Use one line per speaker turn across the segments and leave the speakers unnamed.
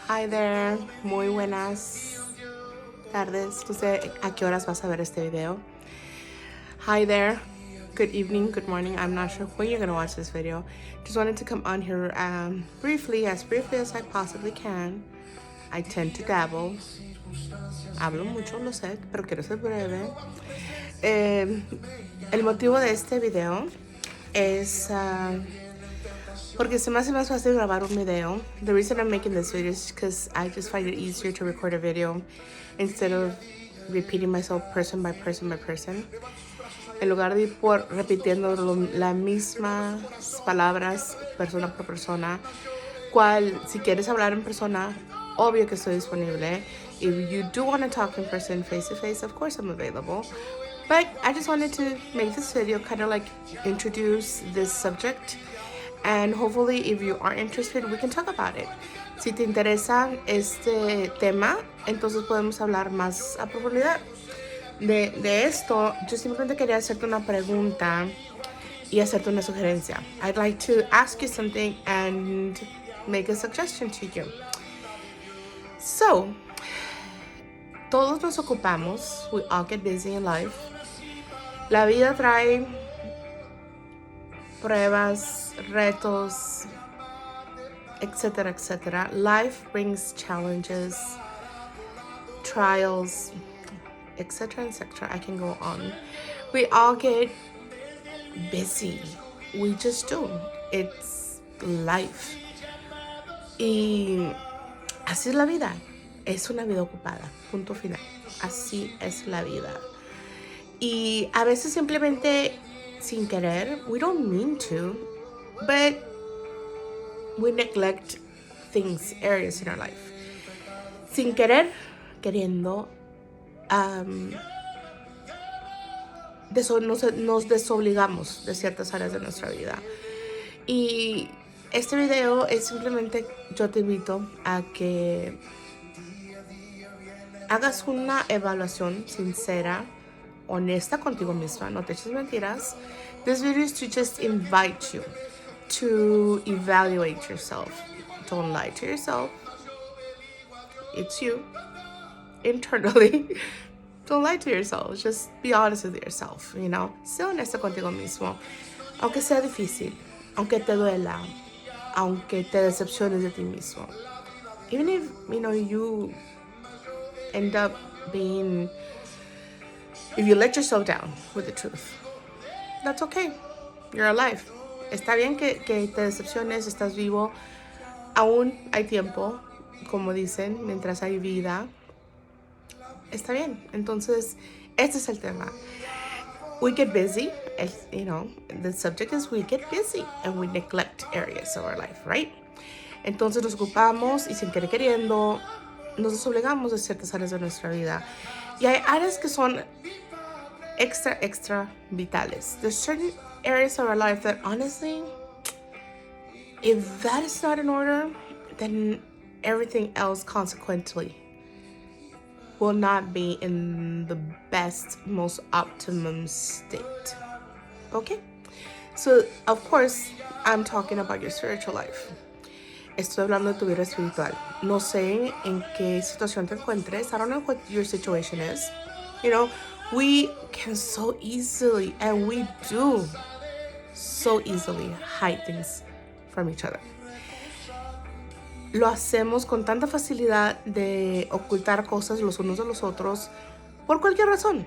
Hi there, muy buenas tardes. No sé a qué horas vas a ver este video. Hi there, good evening, good morning. I'm not sure when you're gonna watch this video. Just wanted to come on here briefly as I possibly can. I tend to dabble. Hablo mucho, lo sé, pero quiero ser breve. El motivo de este video es porque se me hace más fácil grabar un video. The reason I'm making this video is because I just find it easier to record a video instead of repeating myself person by person by person. En lugar de ir por repitiendo las mismas palabras persona por persona, cual si quieres hablar en persona, obvio que estoy disponible. If you do want to talk in person, face to face, of course I'm available. But I just wanted to make this video kind of like introduce this subject. And hopefully, if you are interested, we can talk about it. Si te interesa este tema, entonces podemos hablar más a profundidad. De esto, yo simplemente quería hacerte una pregunta y hacerte una sugerencia. I'd like to ask you something and make a suggestion to you. So, todos nos ocupamos. We all get busy in life. La vida trae pruebas, retos, etc., etc. Life brings challenges, trials, etc., etc. I can go on. We all get busy. We just do. It's life. Y así es la vida. Es una vida ocupada. Punto final. Así es la vida. Y a veces simplemente sin querer, we don't mean to, but we neglect things, areas in our life. Sin querer, queriendo, nos desobligamos de ciertas áreas de nuestra vida. Y este video es simplemente, yo te invito a que hagas una evaluación sincera, honesta contigo misma, no te eches mentiras. This video is to just invite you to evaluate yourself. Don't lie to yourself. It's you internally. Don't lie to yourself. Just be honest with yourself, you know. Sé honesto contigo mismo. Aunque sea difícil, aunque te duela, aunque te decepciones de ti mismo. Even if, you know, you end up being, if you let yourself down with the truth, that's okay. You're alive. Está bien que te decepciones, estás vivo. Aún hay tiempo, como dicen, mientras hay vida. Está bien. Entonces, este es el tema. We get busy, you know, the subject is we get busy and we neglect areas of our life, right? Entonces nos ocupamos y sin querer queriendo nos desobligamos de ciertas áreas de nuestra vida. Y hay áreas que son extra vitales. There's certain areas of our life that honestly, if that is not in order, then everything else consequently will not be in the best, most optimum state. Okay? So, of course, I'm talking about your spiritual life. Estoy hablando de tu vida espiritual. No sé en qué situación te encuentres. I don't know what your situation is. You know, we can so easily, and we do so easily, hide things from each other. Lo hacemos con tanta facilidad de ocultar cosas los unos de los otros por cualquier razón.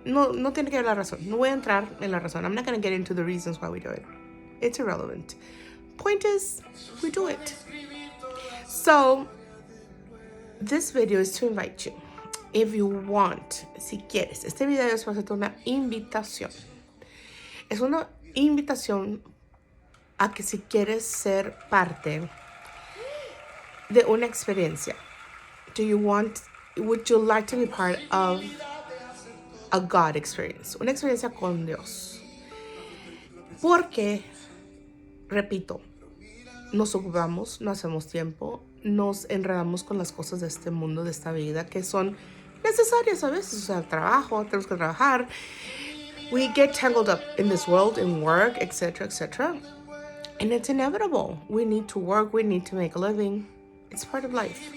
No tiene que haber la razón. No voy a entrar en la razón. I'm not going to get into the reasons why we do it. It's irrelevant. Point is, we do it. So, this video is to invite you. If you want, si quieres, este video es para hacerte una invitación. Es una invitación a que si quieres ser parte de una experiencia. Would you like to be part of a God experience? Una experiencia con Dios. Porque, repito, nos ocupamos, no hacemos tiempo, nos enredamos con las cosas de este mundo, de esta vida, que son necesarias a veces. O sea, trabajo, tenemos que trabajar. We get tangled up in this world, in work, etc., etc. And it's inevitable. We need to work, we need to make a living. It's part of life.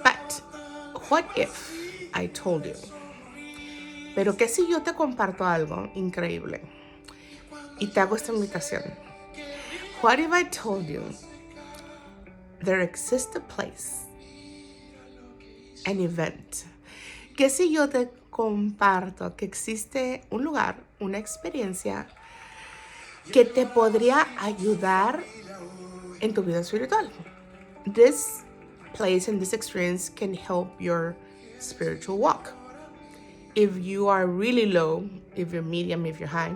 But what if I told you? Pero que si yo te comparto algo increíble y te hago esta invitación? What if I told you there exists a place, an event? Que si yo te comparto que existe un lugar, una experiencia que te podría ayudar en tu vida espiritual? This place and this experience can help your spiritual walk. If you are really low, if you're medium, if you're high,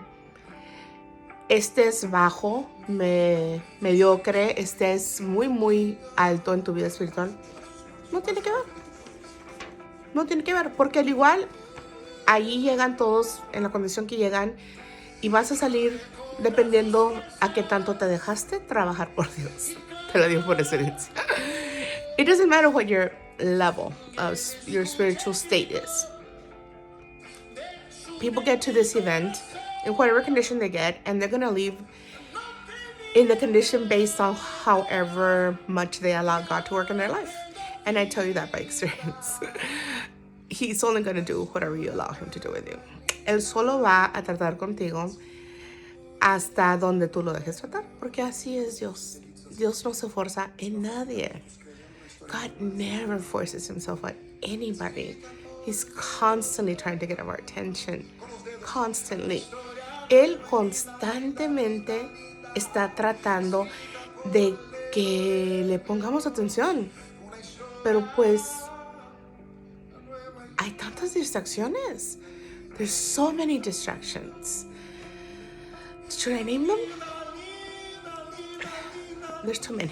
estés bajo, mediocre, estés muy, muy alto en tu vida espiritual, no tiene que ver. No tiene que ver, porque al igual, ahí llegan todos en la condición que llegan y vas a salir dependiendo a qué tanto te dejaste trabajar por Dios. Te lo digo por experiencia. It doesn't matter what your level of your spiritual state is. People get to this event in whatever condition they get, and they're going to leave in the condition based on however much they allow God to work in their life. And I tell you that by experience. He's only going to do whatever you allow him to do with you. Él solo va a tratar contigo hasta donde tú lo dejes tratar, porque así es Dios. Dios no se forza en nadie. God never forces himself on anybody. He's constantly trying to get our attention. Constantly. Él constantemente está tratando de que le pongamos atención. Pero pues hay tantas distracciones. There's so many distractions. Should I name them? There's too many.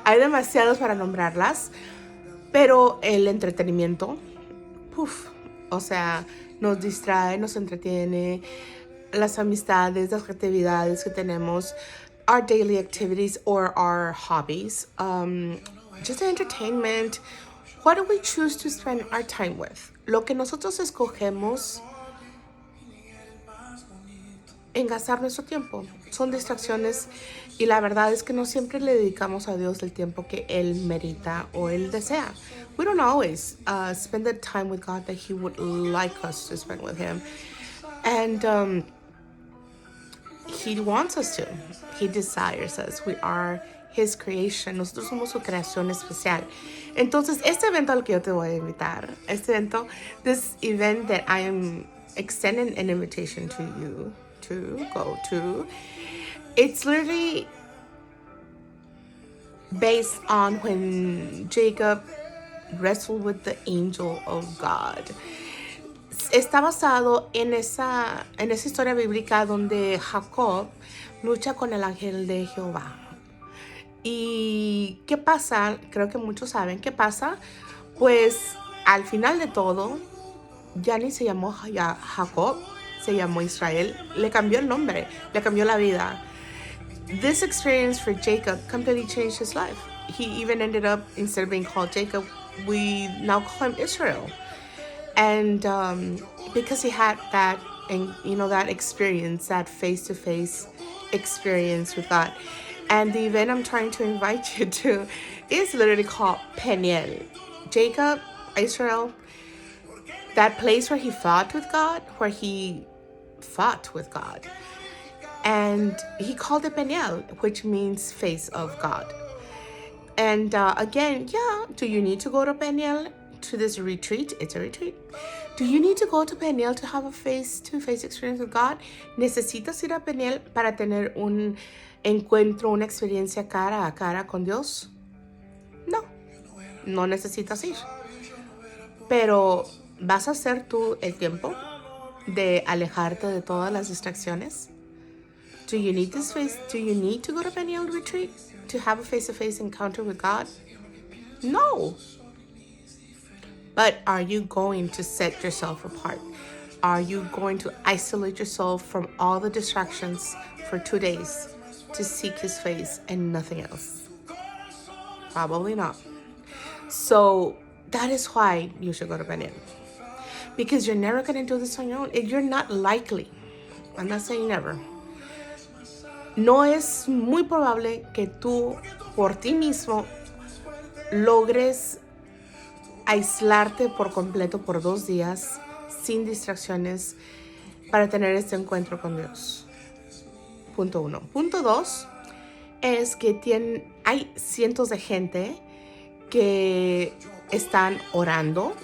Hay demasiados para nombrarlas. Pero el entretenimiento, o sea, nos distrae, nos entretiene. Las amistades, las actividades que tenemos, our daily activities or our hobbies, just entertainment. What do we choose to spend our time with? Lo que nosotros escogemos en gastar nuestro tiempo son distracciones, y la verdad es que no siempre le dedicamos a Dios el tiempo que Él merita o Él desea. We don't always spend the time with God that He would like us to spend with Him. And He wants us to. He desires us. We are His creation. Nosotros somos su creación especial. Entonces, este evento al que yo te voy a invitar, this event that I am extending an invitation to you to go to, it's literally based on when Jacob wrestled with the angel of God. Está basado en esa historia bíblica donde Jacob lucha con el ángel de Jehová. ¿Y qué pasa? Creo que muchos saben qué pasa. Pues al final de todo, ya ni se llamó Jacob, se llamó Israel. Le cambió el nombre, le cambió la vida. This experience for Jacob completely changed his life. He even ended up, instead of being called Jacob, we now call him Israel. And because he had that, and that experience, that face-to-face experience with God. And the event I'm trying to invite you to is literally called Peniel. Jacob, Israel, that place where he fought with God, And he called it Peniel, which means face of God. And again, do you need to go to Peniel to this retreat? It's a retreat. Do you need to go to Peniel to have a face-to-face experience with God? ¿Necesitas ir a Peniel para tener un encuentro, una experiencia cara a cara con Dios? No necesitas ir. Pero ¿vas a hacer tú el tiempo de alejarte de todas las distracciones? Do you need to go to Peniel retreat to have a face-to-face encounter with God? No. But are you going to set yourself apart? Are you going to isolate yourself from all the distractions for 2 days to seek His face and nothing else? Probably not. So that is why you should go to Peniel. Because you're never going to do this on your own. You're not likely. I'm not saying never. No es muy probable que tú por ti mismo logres aislarte por completo por 2 días sin distracciones para tener este encuentro con Dios. Punto 1. Punto 2 es que hay cientos de gente que están orando,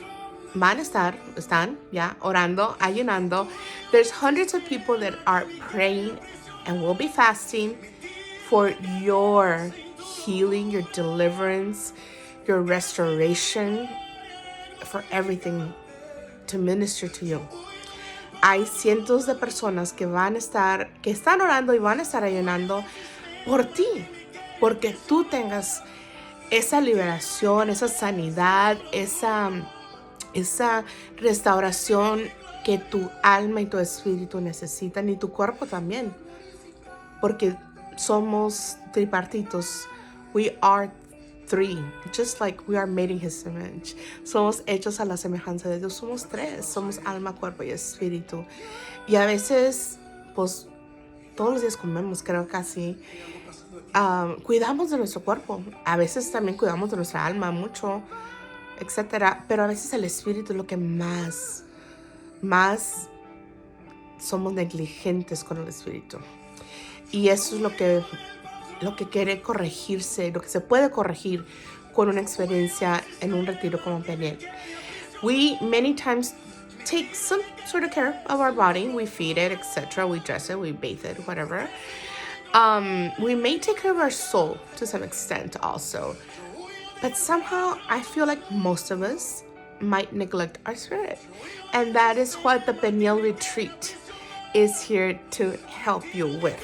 están ya orando, ayunando. There's hundreds of people that are praying and will be fasting for your healing, your deliverance, your restoration, for everything to minister to you. Hay cientos de personas que están orando y van a estar ayunando por ti, porque tú tengas esa liberación, esa sanidad, esa restauración que tu alma y tu espíritu necesitan, y tu cuerpo también, porque somos tripartitos. We are three, just like we are made in His image. Somos hechos a la semejanza de Dios. Somos 3, somos alma, cuerpo y espíritu. Y a veces, pues, todos los días comemos, creo casi. Cuidamos de nuestro cuerpo. A veces también cuidamos de nuestra alma mucho, etcétera. Pero a veces el espíritu es lo que más somos negligentes con el espíritu. Y eso es lo que quiere corregirse, lo que se puede corregir con una experiencia en un retiro como Peniel. We many times take some sort of care of our body. We feed it, etc. We dress it, we bathe it, whatever. We may take care of our soul to some extent also. But somehow I feel like most of us might neglect our spirit. And that is what the Peniel Retreat is here to help you with.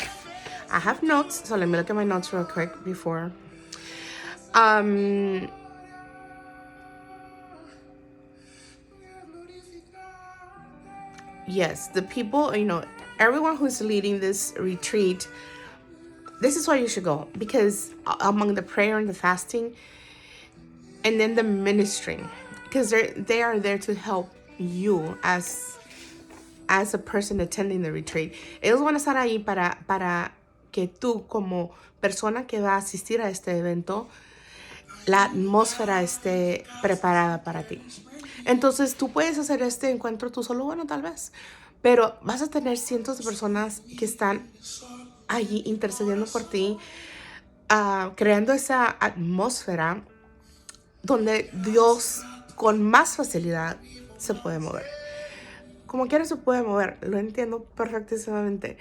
I have notes, so let me look at my notes real quick before. Yes, the people, everyone who's leading this retreat, this is why you should go. Because among the prayer and the fasting, and then the ministering, because they are there to help you as a person attending the retreat. Ellos van a estar ahí para que tú, como persona que va a asistir a este evento, la atmósfera esté preparada para ti. Entonces tú puedes hacer este encuentro tú solo, bueno, tal vez, pero vas a tener cientos de personas que están allí intercediendo por ti, creando esa atmósfera donde Dios con más facilidad se puede mover. Como quiera se puede mover, lo entiendo perfectísimamente.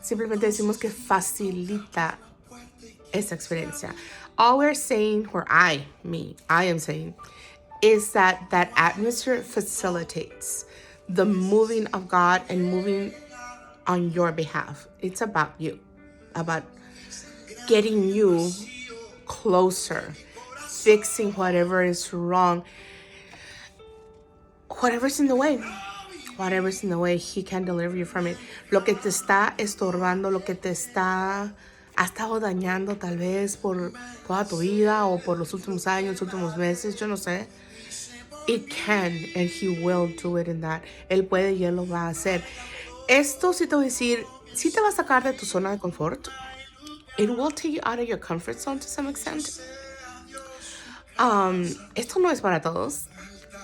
Simplemente decimos que facilita esa experiencia. All we're saying, or I am saying, is that atmosphere facilitates the moving of God and moving on your behalf. It's about you, about getting you closer, fixing whatever is wrong, whatever's in the way. Whatever's in the way, He can deliver you from it. Lo que te está estorbando, lo que te ha estado dañando tal vez por toda tu vida o por los últimos años, últimos meses, yo no sé. It can and He will do it in that. Él puede y Él lo va a hacer. Esto sí te voy a decir, sí te va a sacar de tu zona de confort. It will take you out of your comfort zone to some extent. Esto no es para todos.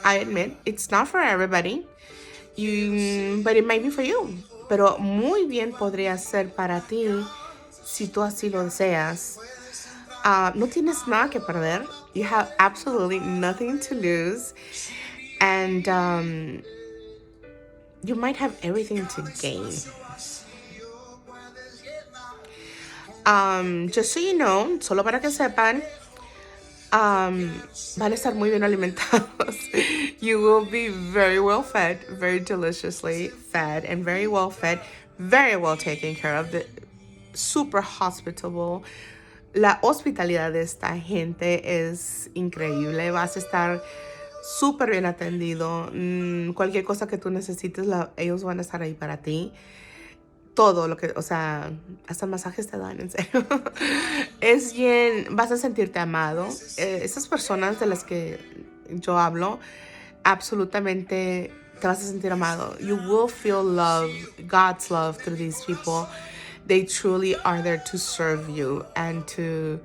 I admit, it's not for everybody. But it might be for you. Pero muy bien podría ser para ti si tú así lo deseas. No tienes nada que perder. You have absolutely nothing to lose. And you might have everything to gain. Just so you know, solo para que sepan, van a estar muy bien alimentados. You will be very well fed, very deliciously fed, and very well fed, very well taken care of. Super hospitable. La hospitalidad de esta gente es increíble. Vas a estar súper bien atendido. Cualquier cosa que tú necesites, ellos van a estar ahí para ti. Todo lo que, hasta masajes te dan, en serio. Es bien, vas a sentirte amado. Esas personas de las que yo hablo, absolutamente te vas a sentir amado. You will feel love, God's love through these people. They truly are there to serve you and to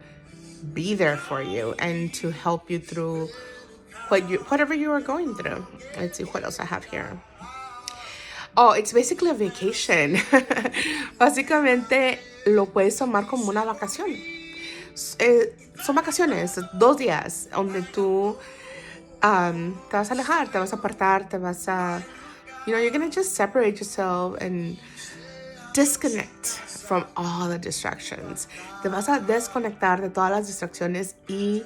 be there for you and to help you through whatever you are going through. Let's see what else I have here. Oh, it's basically a vacation. Básicamente lo puedes tomar como una vacación. Son vacaciones, 2 días, donde tú te vas a alejar, te vas a apartar, te vas a, you're going to just separate yourself and disconnect from all the distractions. Te vas a desconectar de todas las distracciones y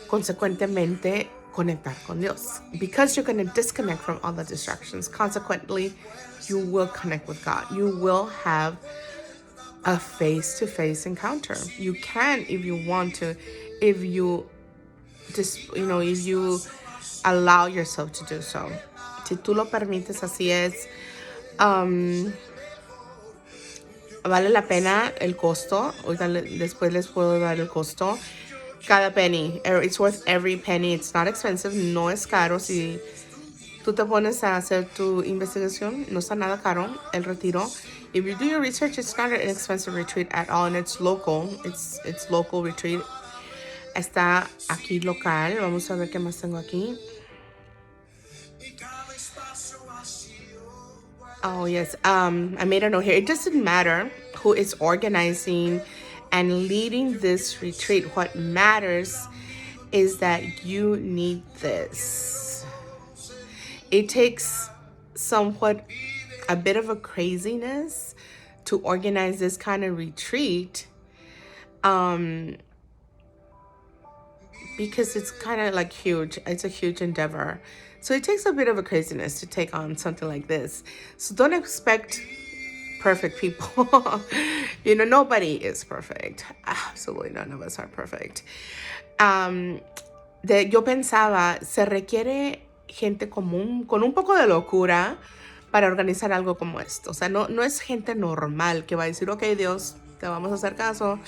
consecuentemente conectar con Dios. Because you're going to disconnect from all the distractions, consequently, you will connect with God. You will have a face-to-face encounter. You can, if you want to, if you if you allow yourself to do so. Si tú lo permites, así es. Vale la pena el costo. Ahorita después les puedo dar el costo. Cada penny. It's worth every penny. It's not expensive. No es caro. Si tú te pones a hacer tu investigación, no está nada caro el retiro. If you do your research, it's not an expensive retreat at all, and it's local. It's local retreat. Está aquí local. Vamos a ver qué más tengo aquí. Oh, yes. I made a note here. It doesn't matter who is organizing and leading this retreat. What matters is that you need this. It takes somewhat a bit of a craziness to organize this kind of retreat. Because it's kind of like huge. It's a huge endeavor. So it takes a bit of a craziness to take on something like this. So don't expect perfect people. Nobody is perfect. Absolutely none of us are perfect. Yo pensaba, se requiere gente común, con un poco de locura para organizar algo como esto. O sea, no es gente normal que va a decir, ok, Dios, te vamos a hacer caso.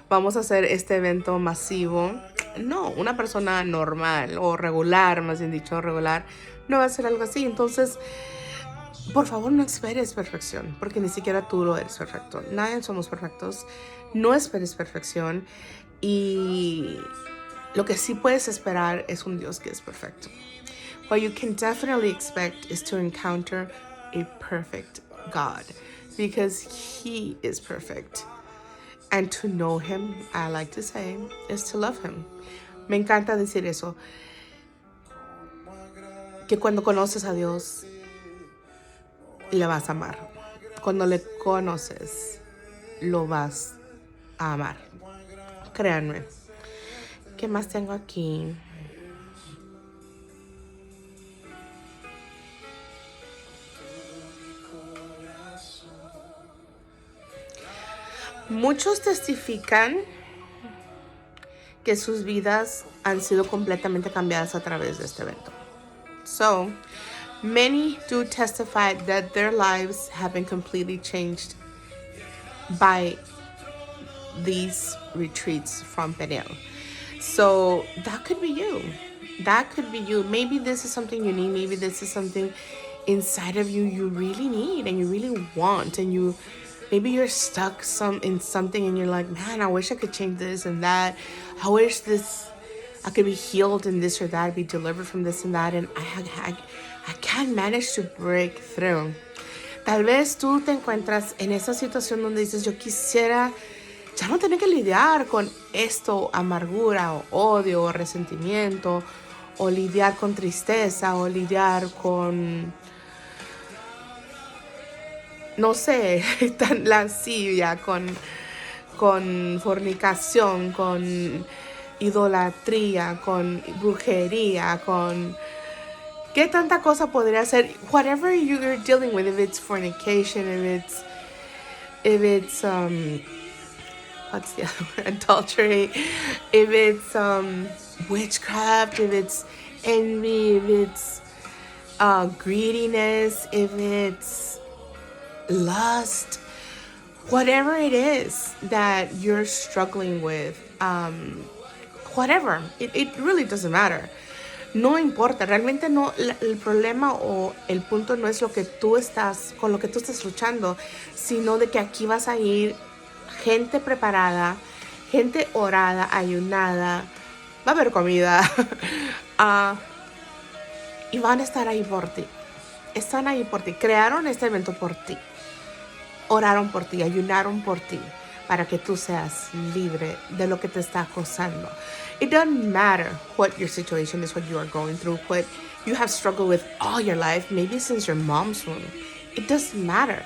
Vamos a hacer este evento masivo. No, una persona normal o regular, más bien dicho, regular, no va a hacer algo así. Entonces, por favor, no esperes perfección, porque ni siquiera tú lo eres perfecto. Nadie somos perfectos. No esperes perfección. Y lo que sí puedes esperar es un Dios que es perfecto. What you can definitely expect is to encounter a perfect God, because He is perfect. And to know Him, I like to say, is to love Him. Me encanta decir eso. Que cuando conoces a Dios, le vas a amar. Cuando le conoces, lo vas a amar. Créanme. ¿Qué más tengo aquí? Muchos testifican que sus vidas han sido completamente cambiadas a través de este evento. So, many do testify that their lives have been completely changed by these retreats from Peniel. So, that could be you. That could be you. Maybe this is something you need. Maybe this is something inside of you really need and you really want, and maybe you're stuck in something and you're like, man, I wish I could change this and that. I wish I could be healed in this or that, be delivered from this and that, and I can't manage to break through. Tal vez tú te encuentras en esa situación donde dices, yo quisiera ya no tener que lidiar con esto, amargura o odio o resentimiento, o lidiar con tristeza, o lidiar con, no sé, tan lascivia, con fornicación, con idolatría, con brujería, con qué tanta cosa podría ser. Whatever you're dealing with, if it's fornication, if it's what's the other word? Adultery, if it's witchcraft, if it's envy, if it's greediness, if it's lust, whatever it is that you're struggling with, whatever, it really doesn't matter. No importa, realmente no, el problema o el punto no es con lo que tú estás luchando, sino de que aquí vas a ir gente preparada, gente orada, ayunada, va a haber comida, y van a estar ahí por ti. Están ahí por ti. Crearon este evento por ti. Oraron por ti, ayunaron por ti, para que tú seas libre de lo que te está acosando. It doesn't matter what your situation is, what you are going through, what you have struggled with all your life, maybe since your mom's womb. It doesn't matter.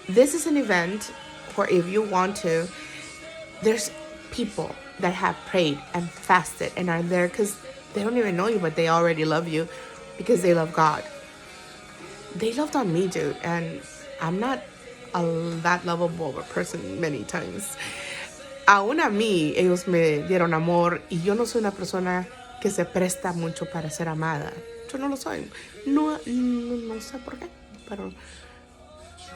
This is an event where if you want to, there's people that have prayed and fasted and are there because they don't even know you, but they already love you because they love God. They loved on me, dude, and I'm not that lovable of a person many times. Aún a mí, ellos me dieron amor y yo no soy una persona que se presta mucho para ser amada. Yo no lo soy. No sé por qué, pero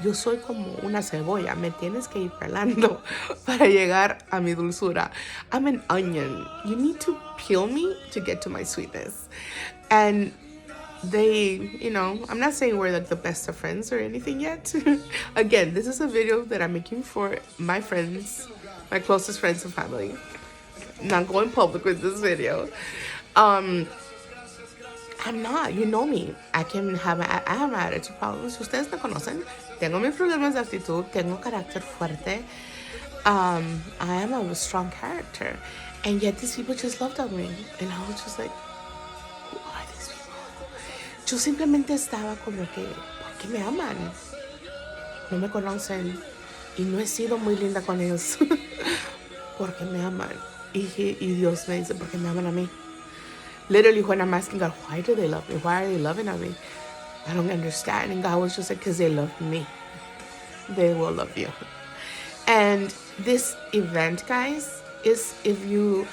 yo soy como una cebolla. Me tienes que ir pelando para llegar a mi dulzura. I'm an onion. You need to peel me to get to my sweetness. And they, I'm not saying we're like the best of friends or anything yet. Again, this is a video that I'm making for my friends, my closest friends and family. I'm not going public with this video. I'm not, you know me. I have attitude problems. Ustedes me conocen. Tengo mis problemas de actitud. Tengo carácter fuerte. I am a strong character. And yet these people just loved on me. And I was just like, who are these people? Yo simplemente estaba como que, ¿por qué me aman? No me conocen y no he sido muy linda con ellos. Porque me aman. Y Dios me dice, ¿por qué me aman a mí? Literally, when I'm asking God, why do they love me? Why are they loving on me? I don't understand. And God was just like, because they love me. They will love you. And this event, guys, is if you're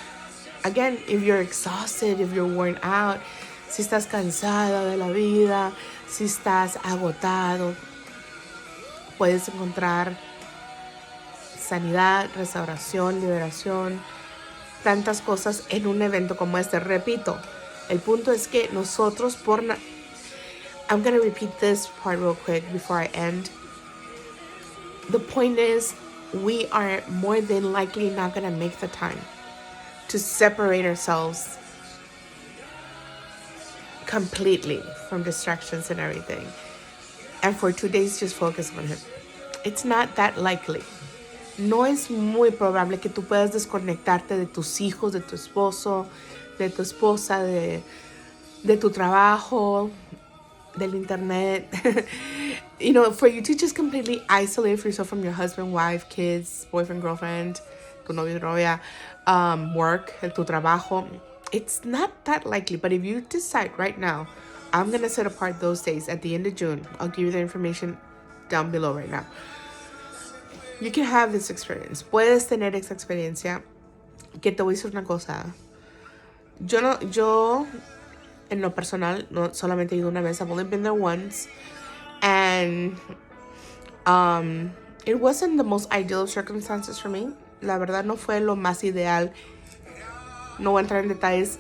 exhausted, if you're worn out, si estás cansado de la vida, si estás agotado, puedes encontrar sanidad, restauración, liberación, tantas cosas en un evento como este. Repito, el punto es que nosotros I'm going to repeat this part real quick before I end. The point is, we are more than likely not going to make the time to separate ourselves completely from distractions and everything. And for 2 days, just focus on Him. It's not that likely. No es muy probable que tú puedas desconectarte de tus hijos, de tu esposo, de tu esposa, de tu trabajo, del internet. For you to just completely isolate yourself from your husband, wife, kids, boyfriend, girlfriend, tu novio, novia, work, tu trabajo. It's not that likely, but if you decide right now, I'm going to set apart those days at the end of June. I'll give you the information down below right now. You can have this experience. Puedes tener esa experiencia. Que te voy a decir una cosa. Yo en lo personal, no solamente he ido una vez. I've only been there once. And it wasn't the most ideal of circumstances for me. La verdad no fue lo más ideal. No voy a entrar en detalles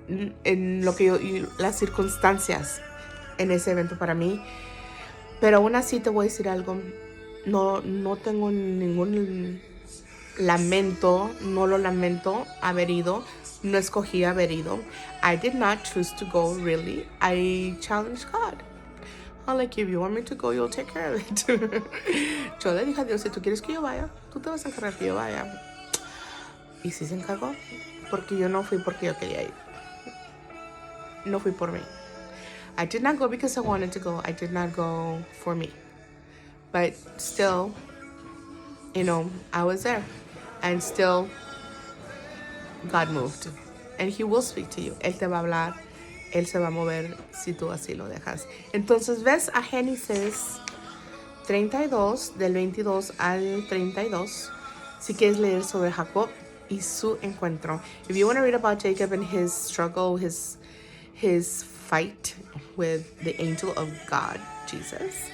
en lo que las circunstancias en ese evento para mí. Pero aún así te voy a decir algo. No tengo ningún lamento. No lo lamento haber ido. No escogí haber ido. I did not choose to go, really. I challenged God. I'm like, if you want me to go, you'll take care of it. Yo le dije a Dios, si tú quieres que yo vaya, tú te vas a encargar que yo vaya. Y sí se encargó, porque yo no fui porque yo quería ir. No fui por mí. I did not go because I wanted to go. I did not go for me. But still, I was there. And still, God moved. And He will speak to you. Él te va a hablar. Él se va a mover si tú así lo dejas. Entonces, ves a Génesis 32, del 22 al 32. Si quieres leer sobre Jacob y su encuentro. If you want to read about Jacob and his struggle, his fight with the angel of God, Jesus.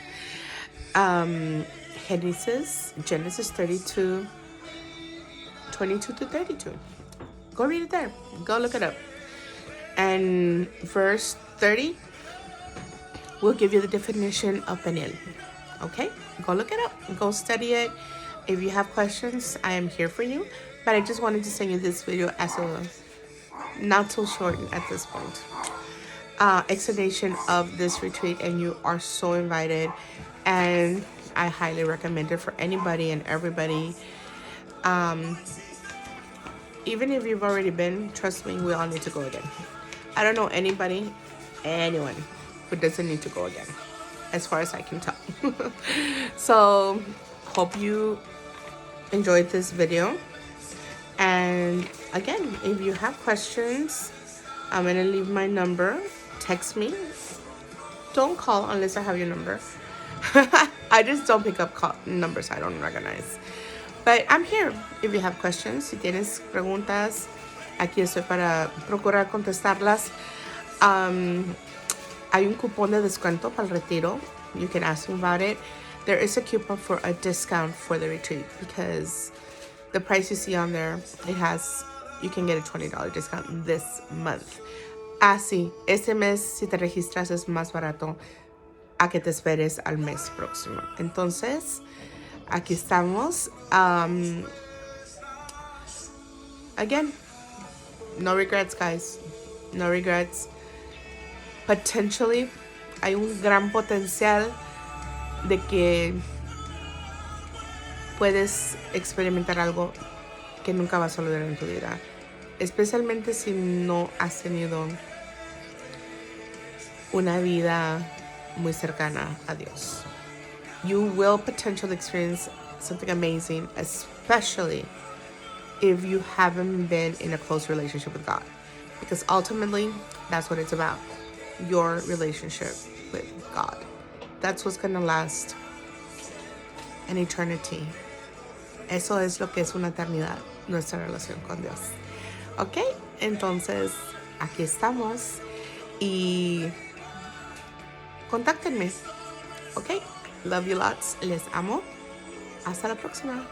Genesis 32, 22 to 32. Go read it there. Go look it up. And verse 30 will give you the definition of Peniel. Okay? Go look it up. Go study it. If you have questions, I am here for you. But I just wanted to send you this video as a not so short at this point explanation of this retreat, and you are so invited, and I highly recommend it for anybody and everybody. Even if you've already been, trust me, we all need to go again. I don't know anyone who doesn't need to go again, as far as I can tell. So hope you enjoyed this video, and again, if you have questions, I'm gonna leave my number. Text me. Don't call unless I have your number. I just don't pick up numbers I don't recognize. But I'm here if you have questions. Si tienes preguntas, aquí estoy para procurar contestarlas. Hay un cupón de descuento para el retiro. You can ask me about it. There is a coupon for a discount for the retreat because the price you see on there, you can get a $20 discount this month. Sí, este mes si te registras es más barato a que te esperes al mes próximo. Entonces, aquí estamos. Again, no regrets, guys. No regrets. Potentially, hay un gran potencial de que puedes experimentar algo que nunca vas a olvidar en tu vida. Especialmente si no has tenido una vida muy cercana a Dios. You will potentially experience something amazing, especially if you haven't been in a close relationship with God. Because ultimately, that's what it's about. Your relationship with God. That's what's going to last an eternity. Eso es lo que es una eternidad, nuestra relación con Dios. Ok, entonces aquí estamos y contáctenme. Ok, love you lots, les amo. Hasta la próxima.